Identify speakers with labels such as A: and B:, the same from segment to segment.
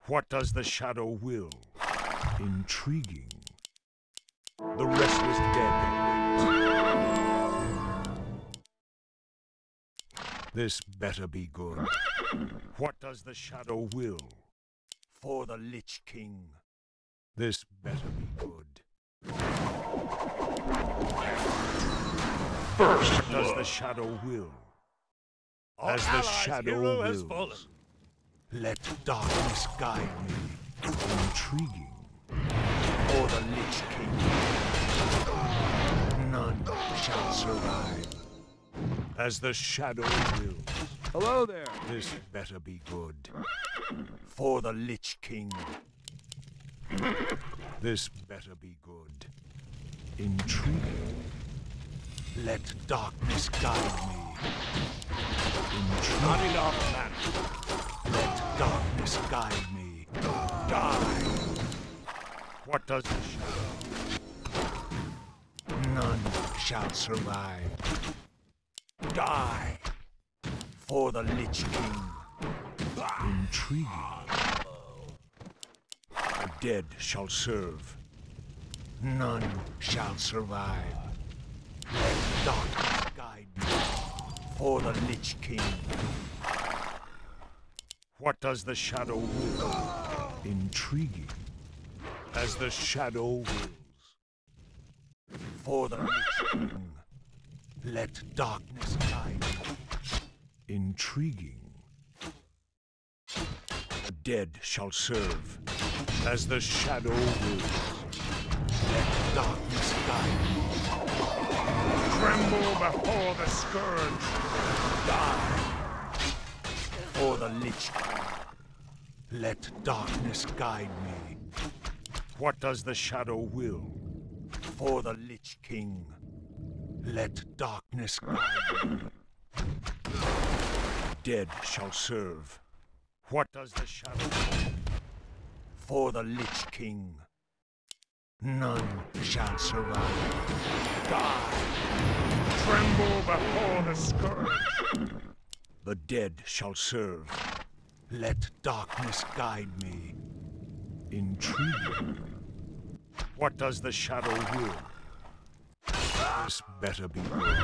A: What does the shadow will? Intriguing. The restless dead awaits. This better be good. What does the shadow will? For the Lich King. This better be good. First what does the shadow will? As the shadow wills. Let darkness guide me. Intriguing. For the Lich King. None shall survive. As the shadow wills.
B: Hello there.
A: This better be good. For the Lich King. This better be good. Intriguing. Let darkness guide me. Intriguing. Not enough, man. Let darkness guide me. Die. What does the shadow? None shall survive. Die. For the Lich King. Intriguing. The dead shall serve. None shall survive. Let darkness guide me. For the Lich King. What does the shadow will? Intriguing. As the shadow wills. For the Lich King. Let darkness guide me. Intriguing. The dead shall serve. As the shadow wills. Let darkness guide me. Tremble before the scourge. Die. For the Lich King. Let darkness guide me. What does the shadow will? For the Lich King. Let darkness guide me. Dead shall serve. What does the shadow will? For the Lich King. None shall survive. Die! Tremble before the scourge. The dead shall serve. Let darkness guide me. Intriguing. What does the shadow will? This better be good.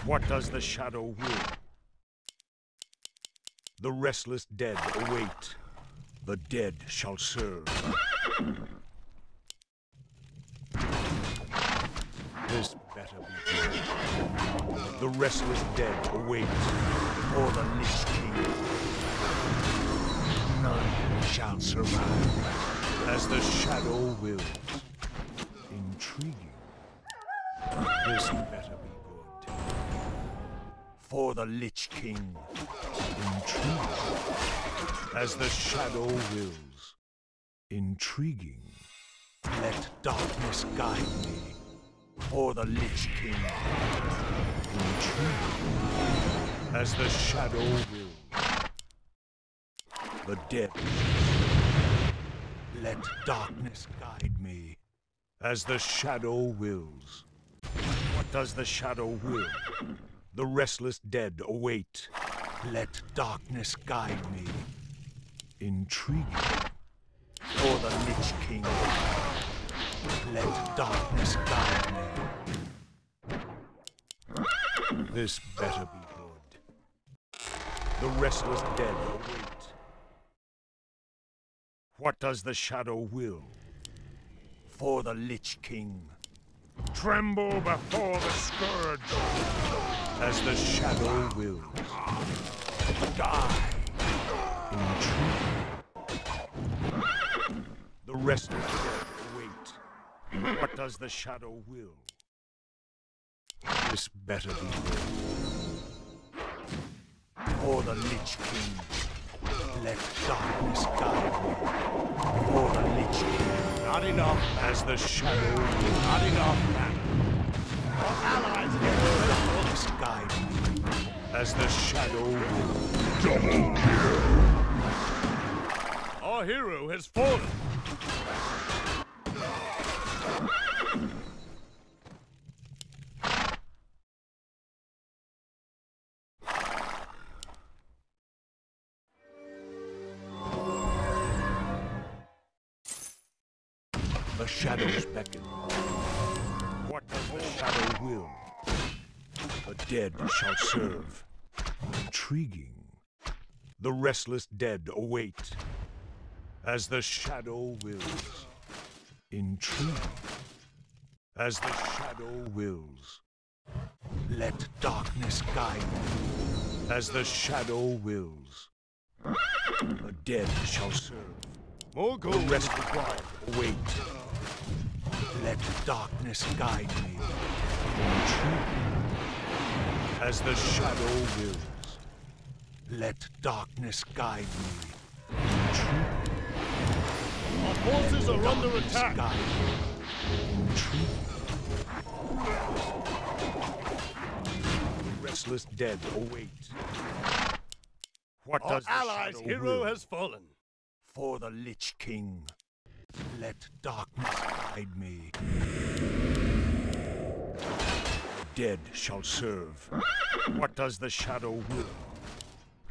A: What does the shadow will? The restless dead await. The dead shall serve. This better be good. The restless dead await. For the Lich King. None shall survive. As the shadow wills. Intriguing. This better be good. For the Lich King. Intriguing. As the shadow wills. Intriguing. Let darkness guide me. For the Lich King. Intriguing. As the shadow wills. The dead. Let darkness guide me. As the shadow wills. What does the shadow will? The restless dead await. Let darkness guide me. Intriguing. For the Lich King. Let darkness guide me. This better be good. The restless dead await. What does the shadow will? For the Lich King. Tremble before the scourge. As the shadow wills. Die. Intriguing. The restless dead await. What does the shadow will? This better be good. For the Lich King. Let darkness guide me. For the Lich King. Not enough. As the shadow will. Not enough, man. Our allies let darkness guide me. As the shadow will. Double kill. Our hero has fallen. The shadows beckon. What does the shadow will? The dead shall serve. Intriguing. The restless dead await. As the shadow wills. Intriguing. As the shadow wills. Let darkness guide me. As the shadow wills. The dead shall serve.
B: More
A: The
B: gold.
A: rest required await. Let darkness guide me. Intriguing. As the shadow wills. Let darkness guide me. Intriguing.
B: Our forces are under
A: Darkness
B: attack.
A: guide me. Intriguing. The restless dead await. What
B: Our
A: does the
B: allies'
A: shadow
B: hero
A: will?
B: has fallen.
A: For the Lich King, let darkness guide me. Dead shall serve. What does the shadow will?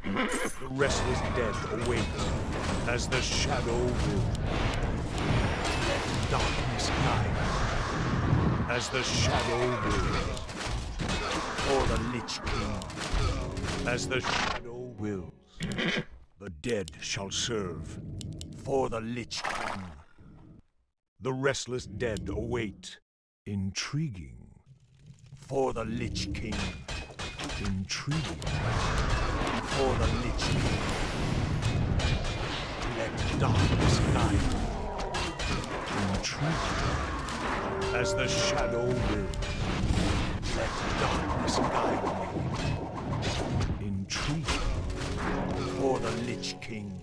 A: The restless dead await. As the shadow will. Let darkness guide me. As the shadow wills. For the Lich King. As the shadow wills. The dead shall serve. For the Lich King. The restless dead await. Intriguing. For the Lich King. Intriguing. For the Lich King. Let darkness guide me. Intriguing. As the shadow wills. Let darkness guide me. Intriguing. For the Lich King.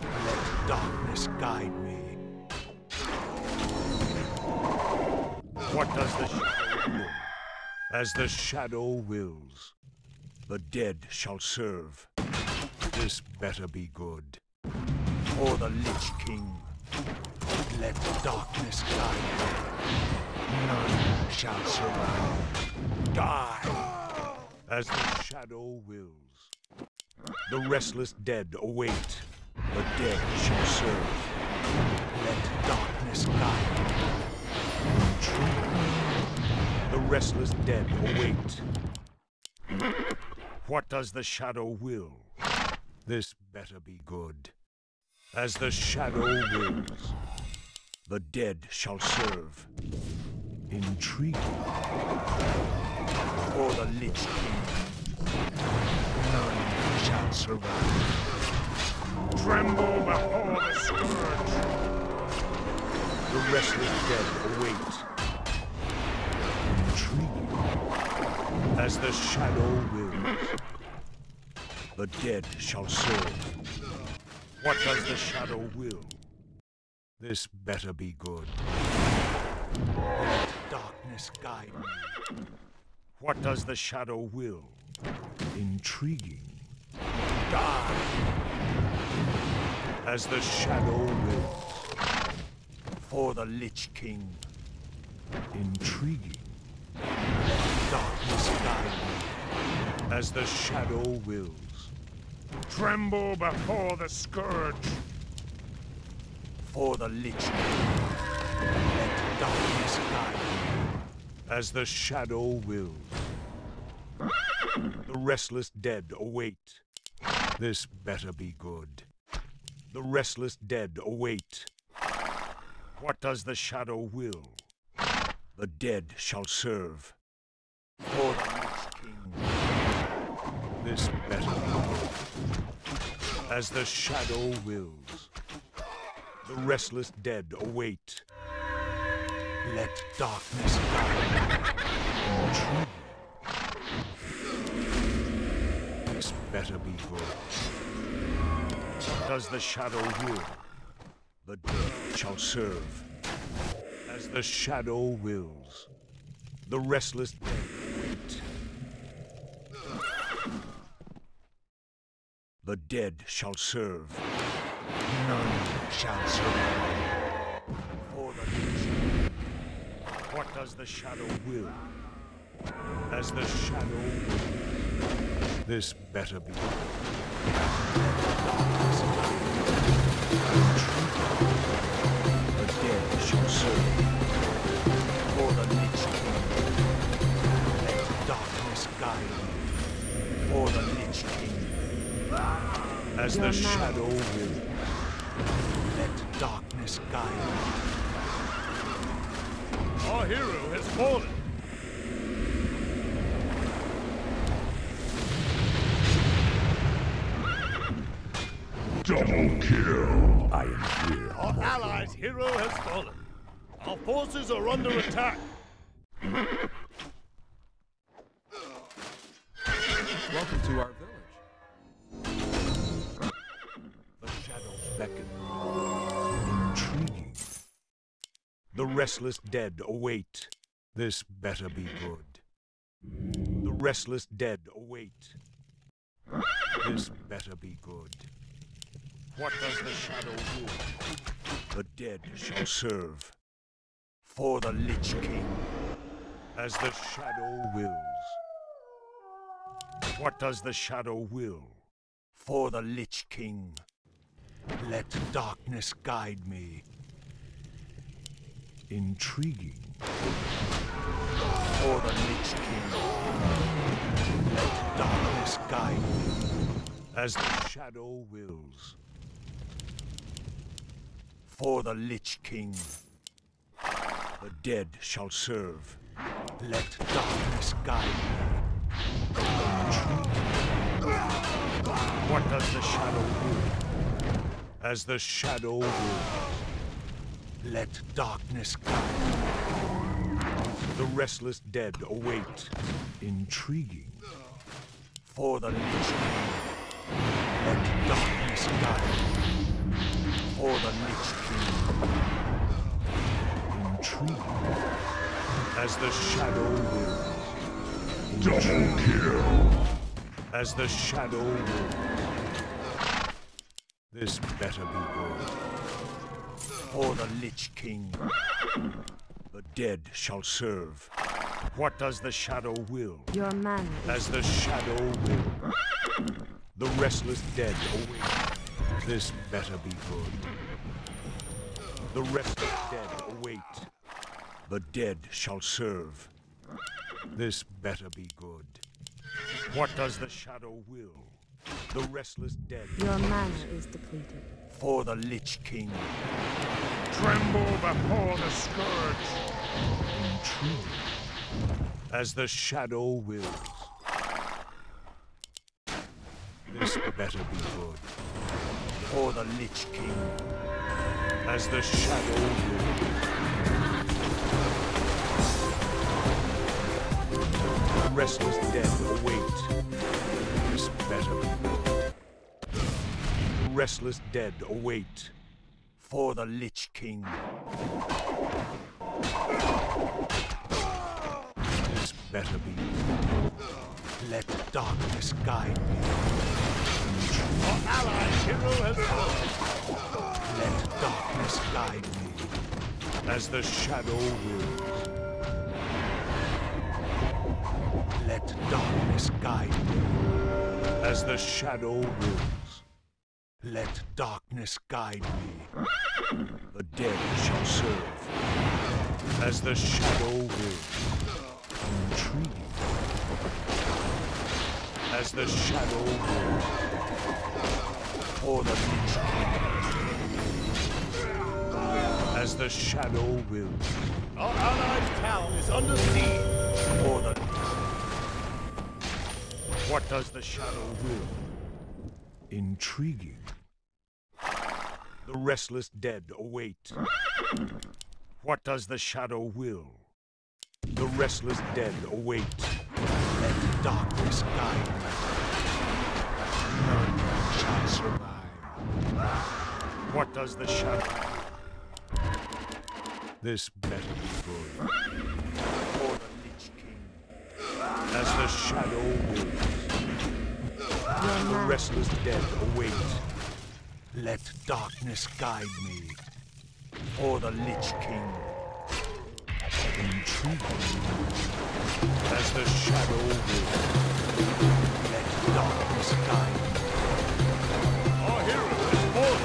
A: Let darkness guide me. What does the shadow will? As the shadow wills. The dead shall serve. This better be good. For the Lich King. Let darkness guide me. None shall survive. Die! As the shadow wills. The restless dead await. The dead shall serve. Let darkness guide me. Intriguing. The restless dead await. What does the shadow will? This better be good. As the shadow wills. The dead shall serve. Intriguing. For the Lich King. None shall survive. Tremble before the scourge. The restless dead await. Intriguing. As the shadow wills. The dead shall serve. What does the shadow will? This better be good. Let darkness guide me. What does the shadow will? Intriguing. Die! As the shadow wills. For the Lich King. Intriguing. Let darkness guide me. As the shadow wills. Tremble before the scourge. For the Lich King. Let darkness guide me. As the shadow wills. The restless dead await. This better be good. The restless dead await. What does the shadow will? The dead shall serve. For the Lich King. This better be good. As the shadow wills. The restless dead await. Let darkness guide me. This better be good. What does the shadow will? The dead shall serve. As the shadow wills. The restless dead wait. The dead shall serve. None shall survive. For the Lich. What does the shadow will? As the shadow wills. This better be. The dead shall serve. For the Lich King. Let darkness guide me. For the Lich King. As the shadow will. Let darkness guide me.
B: Our hero has fallen.
C: Double kill.
A: I am here.
B: Our allies' hero has fallen. Our forces are under attack.
D: Welcome to our village.
A: The shadows beckon. Intriguing. The restless dead await. This better be good. The restless dead await. This better be good. What does the shadow will? The dead shall serve. For the Lich King. As the shadow wills. What does the shadow will? For the Lich King. Let darkness guide me. Intriguing. For the Lich King. Let darkness guide me. As the shadow wills. For the Lich King. The dead shall serve. Let darkness guide me. What does the shadow will? As the shadow wills. Let darkness guide me. The restless dead await. Intriguing. For the Lich King. Let darkness guide me. For the Lich King. Intriguing. As the shadow wills.
C: Double kill.
A: As the shadow wills. This better be good. For the Lich King. The dead shall serve. What does the shadow will?
E: Your man
A: As the shadow will. The restless dead await. This better be good. The restless dead await. The dead shall serve. This better be good. What does the shadow will? The restless dead.
E: Your mana is depleted.
A: For the Lich King.
B: Tremble before the scourge.
A: Intriguing. As the shadow wills. This better be good. For the Lich King. As the shadow wills. The restless dead await. This better be good. The restless dead await. For the Lich King. This better be good. Let darkness guide me.
B: Our allies' hero has fallen.
A: Let darkness guide me. As the shadow wills. Let darkness guide me. As the shadow wills. Let darkness guide me. The dead shall serve. As the shadow wills. Intriguing. As the shadow wills. For the Lich King. As the shadow wills.
B: Our allied town is under siege.
A: For the... What does the shadow will? Intriguing. The restless dead await. What does the shadow will? The restless dead await. Let darkness guide me. None shall survive. What does the shadow will? This better be good. For the Lich King. As the shadow wills. The restless dead await. Let darkness guide me. For the Lich King. Intriguing. As the shadow wills. Let darkness guide me.
B: Our hero is fallen.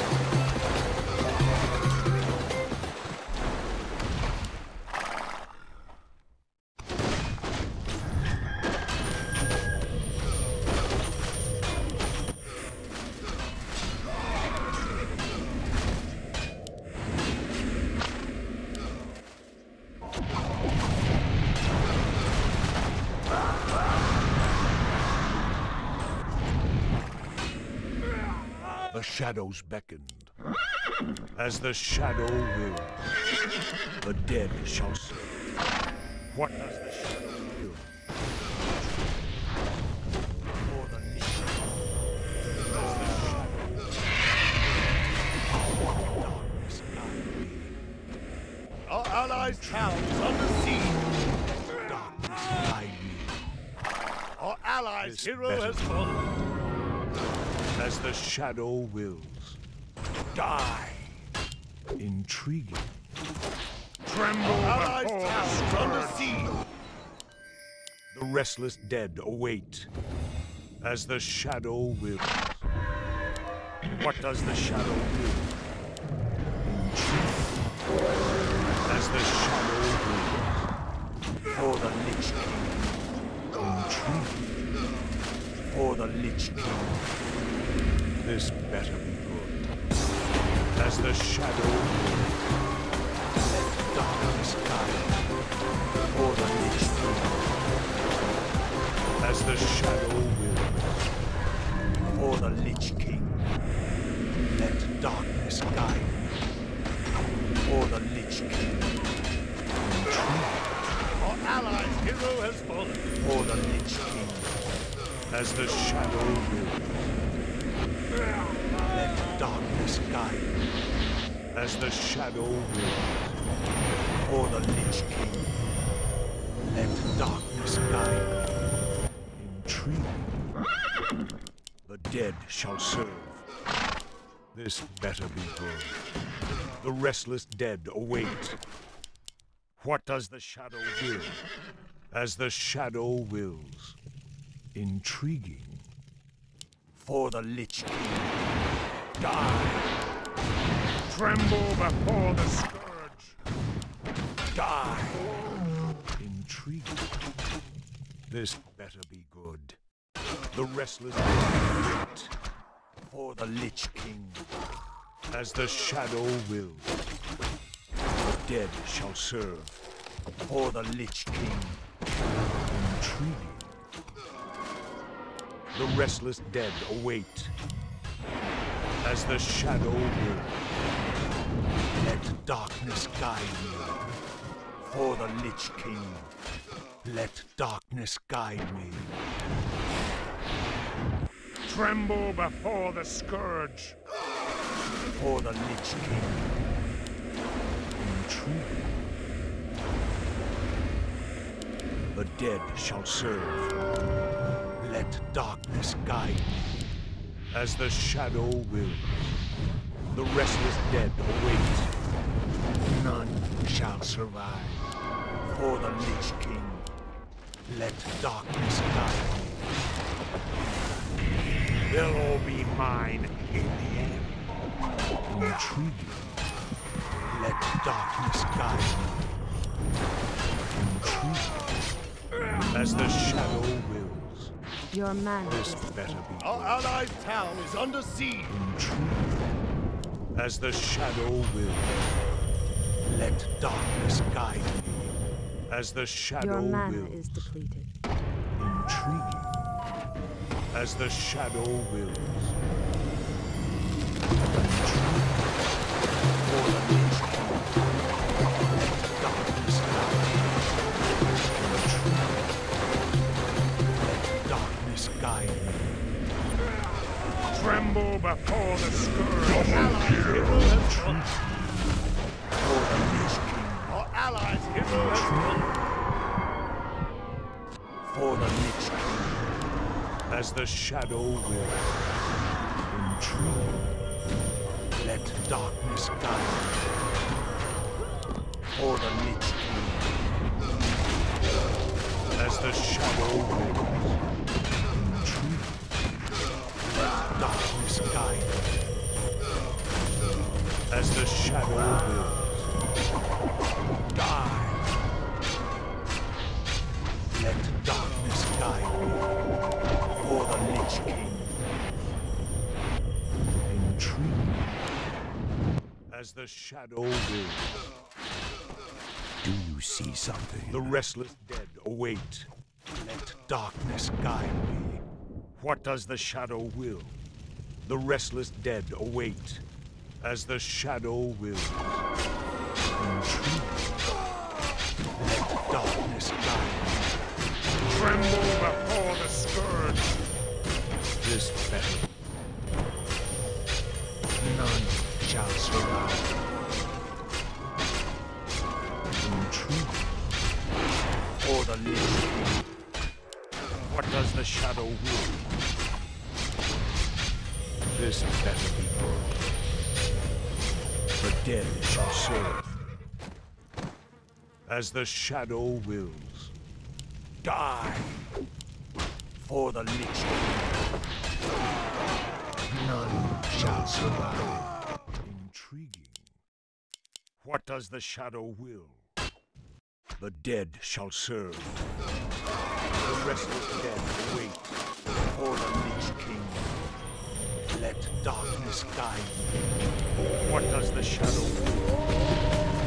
A: The shadows beckoned. As the shadow wills, the dead shall serve. What does the shadow will? For the nature. As the shadow. Darkness guide me.
B: Our allies' town is under siege.
A: Darkness guide me.
B: Our allies'
A: This
B: hero
A: better
B: has
A: be.
B: fallen.
A: As the shadow wills. Die. Intriguing. Tremble
B: Our allies'
A: before the
B: town is under
A: scourge.
B: siege.
A: The restless dead await. As the shadow wills. What does the shadow will? Intrigue. As the shadow wills. For the Lich King. Intrigue. For the Lich King. This better be good. As the shadow wills. Let darkness guide. For the Lich King. As the shadow wills. For the Lich King. Let darkness guide. For the Lich King.
B: Our allies' hero has fallen.
A: For the Lich King. As the shadow wills. Let darkness guide. As the shadow wills. For the Lich King. Let darkness guide. Intrigue. The dead shall serve. This better be good. The restless dead await. What does the shadow will? As the shadow wills. Intriguing. For the Lich King. Die. Tremble before the scourge. Die. Intriguing. This better be good. The restless dead wait. For the Lich King. As the shadow wills. The dead shall serve. For the Lich King. Intriguing. The restless dead await. As the shadow wills. Let darkness guide me. For the Lich King. Let darkness guide me. Tremble before the scourge. For the Lich King. Intriguing. The dead shall serve. Let darkness guide me. As the shadow wills. The restless dead await. None shall survive. For the Lich King. Let darkness guide me. They'll all be mine in the end. Intriguing. Let darkness guide me. Intriguing. As the shadow wills.
E: Your man
A: This
E: is
A: better be
B: Our
A: good.
B: allies' town is under siege.
A: Intriguing. As the shadow wills. Let darkness guide me. As the shadow
E: your mana
A: wills.
E: is depleted.
A: Intriguing. As the shadow wills. For the Lich King. Let darkness guide. Intriguing. Let darkness guide me. Tremble before the scourge.
B: Hero has fallen.
A: For the Lich King.
B: Our allies' hero has fallen.
A: For the Lich King. As the shadow wills. Intriguing. Let darkness guide me. For the Lich King. As the shadow wills. Intriguing. Let darkness guide me. As the shadow wills. Die. Let darkness guide me. For the Lich King. Intriguing. As the shadow wills.
C: Do you see something?
A: The restless dead await. Let darkness guide me. What does the shadow will? The restless dead await, as the shadow wills. Intrigue. Let darkness guide.
B: Tremble before the scourge.
A: This battle, none shall survive. Intrigue. For the Lich King. What does the shadow will? This better be good. The dead shall serve. As the shadow wills. Die! For the Lich King. None shall survive. Intriguing. What does the shadow will? The dead shall serve. The restless dead wait for the Lich King. Let darkness guide me. What does the shadow will?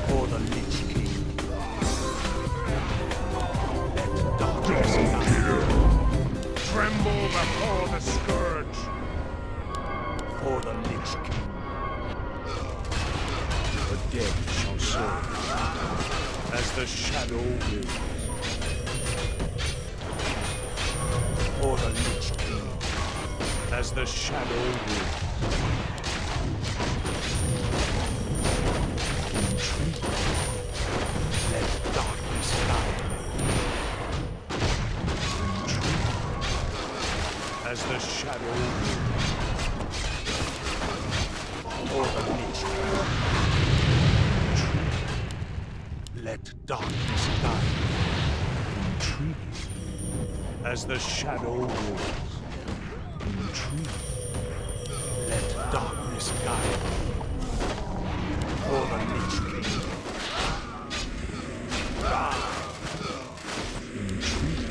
A: For the Lich King. Let darkness guide me.
B: Tremble before the scourge.
A: For the Lich King. The dead shall serve. As the shadow wills. For the Lich King. As the shadow wills. Intrigue. Let darkness guide me. Intrigue. As the shadow wills. For the Lich King. Let darkness guide me. Intrigue. As the shadow wills. Intrigue. Let darkness guide me. For the Lich King. Die. Intrigue.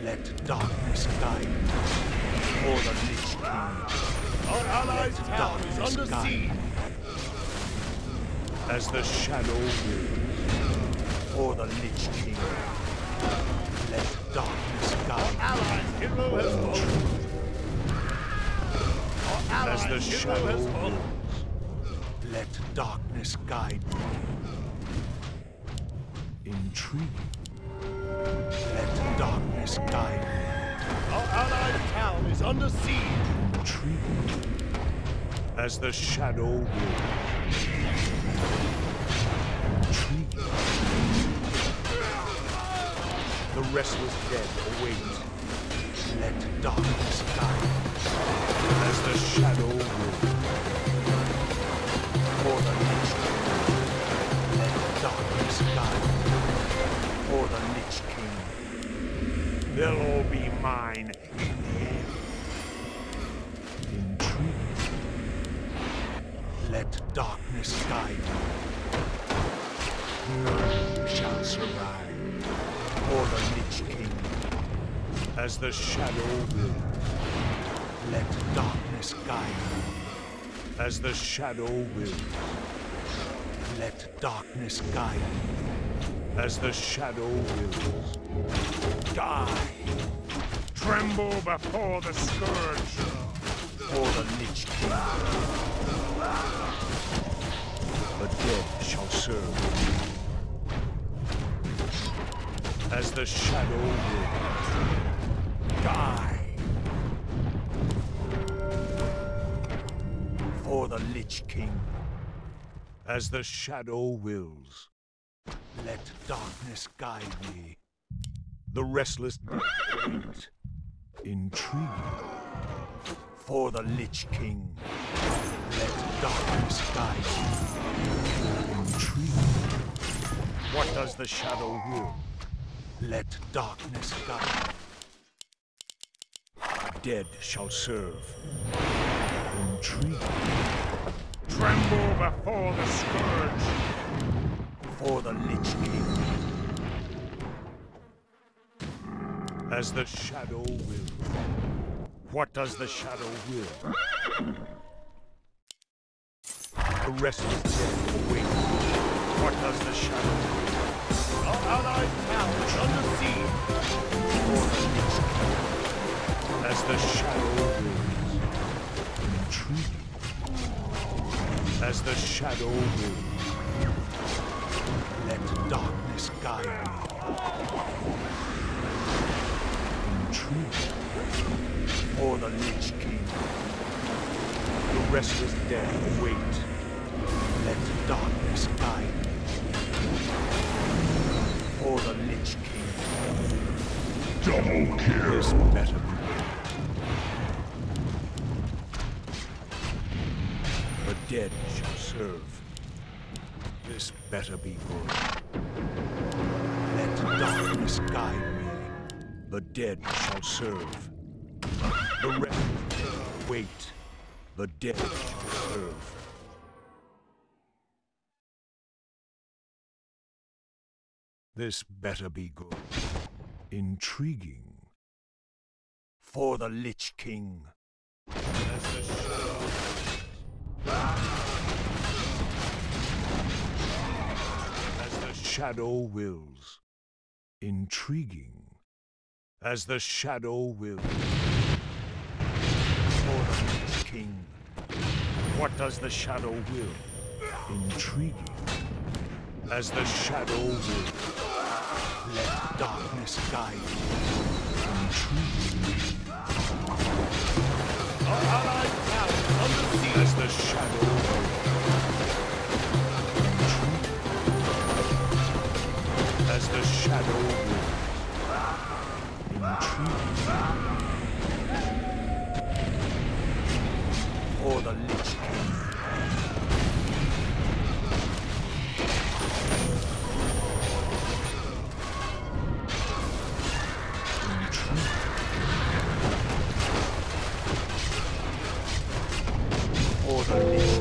A: Let darkness guide me. For the Lich King.
B: Our allies' town is under siege.
A: As the shadow wills. For the Lich King. Let darkness guide me.
B: Allies' hero has fallen. Our
A: As the
B: allies' hero
A: shadow
B: has
A: wills.
B: fallen.
A: Let darkness guide me. Intrigue. Let darkness guide me.
B: Our allies' town is under siege.
A: Intrigue. As the shadow wills. Intrigue. The restless dead await. Let darkness guide me. As the shadow wills. For the Lich King. Let darkness guide me. For the Lich King. They'll all be mine in the end. Intrigue. Let darkness guide me. None shall survive. For the Lich King. As the shadow wills. Let darkness guide me. As the shadow wills. Let darkness guide me. As the shadow wills. Die.
B: Tremble before the scourge.
A: For the Lich King. The dead shall serve. As the shadow wills. Die. For the Lich King. As the shadow wills. Let darkness guide me. The restless dead wait. Intrigue. For the Lich King. Let darkness guide me. Intrigue. What does the shadow will? Let darkness guide me. Dead shall serve. Intrigue.
B: Tremble before the scourge.
A: For the Lich King. As the shadow wills. What does the shadow will? The restless dead await. What does the shadow will?
B: Our allies' town is under siege.
A: For the Lich King. As the shadow wills.
C: Intriguing.
A: As the shadow will. Let darkness guide me.
C: Intriguing.
A: For the Lich King. The restless dead wait. Let darkness guide me. For the Lich King.
C: Double kill.
A: This better be good. The dead shall serve. This better be good. Let darkness guide me. The dead shall serve. The rest wait. The dead shall serve. This better be good.
C: Intriguing.
A: For the Lich King. As the shadow wills.
C: Intriguing.
A: As the shadow wills. For the Lich King. What does the shadow will?
C: Intriguing.
A: As the shadow wills. Let darkness guide you.
C: Intriguing.
B: Our allied town is under siege.
A: As the shadow wills. As the shadow wills.
C: Intriguing.
A: For the Lich King. For the Lich